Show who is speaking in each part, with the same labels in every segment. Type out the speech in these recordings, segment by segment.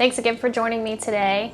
Speaker 1: Thanks again for joining me today.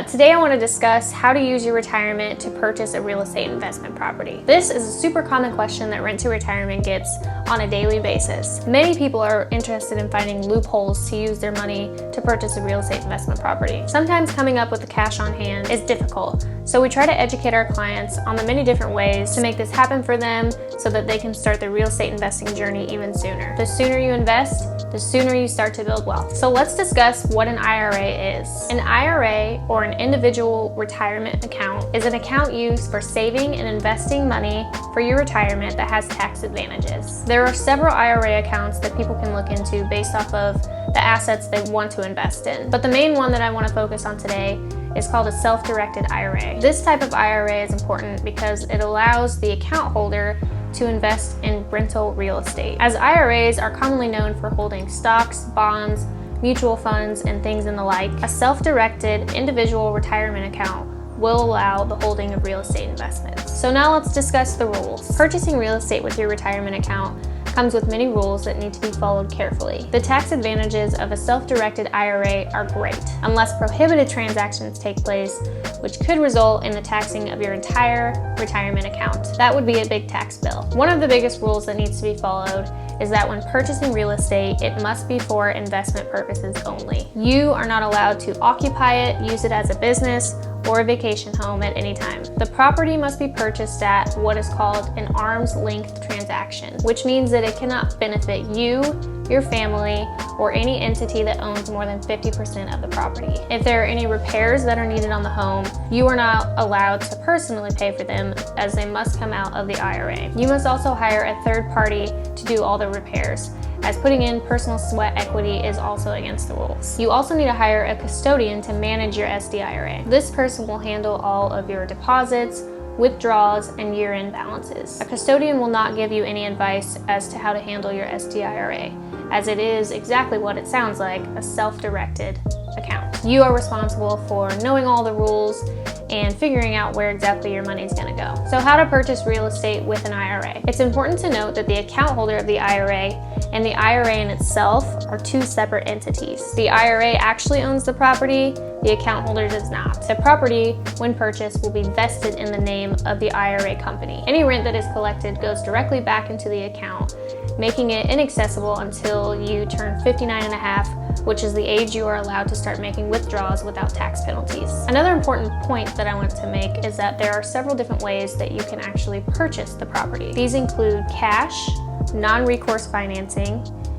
Speaker 1: Today I want to discuss how to use your retirement to purchase a real estate investment property. This is a super common question that Rent to Retirement gets on a daily basis. Many people are interested in finding loopholes to use their money to purchase a real estate investment property. Sometimes coming up with the cash on hand is difficult, so we try to educate our clients on the many different ways to make this happen for them so that they can start their real estate investing journey even sooner. The sooner you invest, the sooner you start to build wealth. So let's discuss what an IRA is. An IRA, or an individual retirement account, is an account used for saving and investing money for your retirement that has tax advantages. There are several IRA accounts that people can look into based off of the assets they want to invest in. But the main one that I want to focus on today is called a self-directed IRA. This type of IRA is important because it allows the account holder to invest in rental real estate. As IRAs are commonly known for holding stocks, bonds, mutual funds, and things in the like, a self-directed individual retirement account will allow the holding of real estate investments. So now let's discuss the rules. Purchasing real estate with your retirement account comes with many rules that need to be followed carefully. The tax advantages of a self-directed IRA are great, unless prohibited transactions take place, which could result in the taxing of your entire retirement account. That would be a big tax bill. One of the biggest rules that needs to be followed is that when purchasing real estate, it must be for investment purposes only. You are not allowed to occupy it, use it as a business, or a vacation home at any time. The property must be purchased at what is called an arm's length transaction, which means that it cannot benefit you, your family, or any entity that owns more than 50% of the property. If there are any repairs that are needed on the home, you are not allowed to personally pay for them, as they must come out of the IRA. You must also hire a third party to do all the repairs, as putting in personal sweat equity is also against the rules. You also need to hire a custodian to manage your SD IRA. This person will handle all of your deposits, withdrawals, and year-end balances. A custodian will not give you any advice as to how to handle your SD IRA, as it is exactly what it sounds like, a self-directed account. You are responsible for knowing all the rules and figuring out where exactly your money is going to go. So how to purchase real estate with an IRA. It's important to note that the account holder of the IRA and the IRA in itself are two separate entities. The IRA actually owns the property, the account holder does not. The property, when purchased, will be vested in the name of the IRA company. Any rent that is collected goes directly back into the account, making it inaccessible until you turn 59 and a half, which is the age you are allowed to start making withdrawals without tax penalties. Another important point that I want to make is that there are several different ways that you can actually purchase the property. These include cash, non-recourse financing,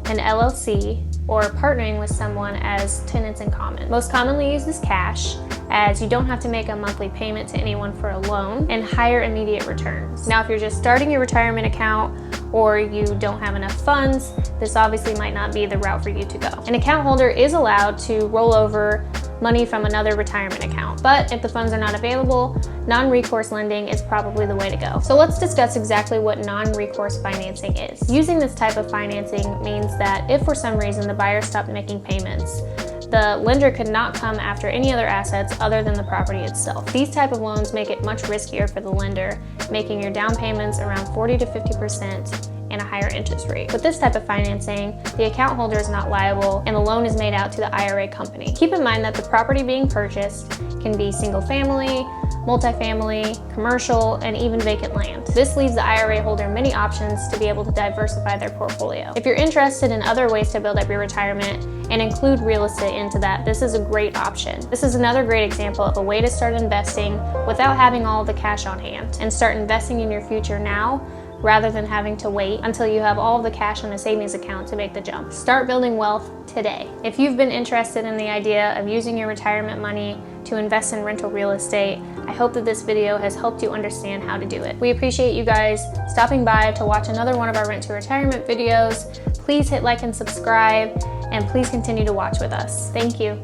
Speaker 1: an LLC, or partnering with someone as tenants in common. Most commonly used is cash, as you don't have to make a monthly payment to anyone for a loan, and higher immediate returns. Now, if you're just starting your retirement account or you don't have enough funds, this obviously might not be the route for you to go. An account holder is allowed to roll over money from another retirement account, but if the funds are not available, non-recourse lending is probably the way to go. So let's discuss exactly what non-recourse financing is. Using this type of financing means that if for some reason the buyer stopped making payments, the lender could not come after any other assets other than the property itself. These type of loans make it much riskier for the lender, making your down payments around 40 to 50% and a higher interest rate. With this type of financing, the account holder is not liable and the loan is made out to the IRA company. Keep in mind that the property being purchased can be single family, multifamily, commercial, and even vacant land. This leaves the IRA holder many options to be able to diversify their portfolio. If you're interested in other ways to build up your retirement and include real estate into that, this is a great option. This is another great example of a way to start investing without having all of the cash on hand, and start investing in your future now rather than having to wait until you have all of the cash in a savings account to make the jump. Start building wealth today. If you've been interested in the idea of using your retirement money to invest in rental real estate, I hope that this video has helped you understand how to do it. We appreciate you guys stopping by to watch another one of our Rent to Retirement videos. Please hit like and subscribe, and please continue to watch with us. Thank you.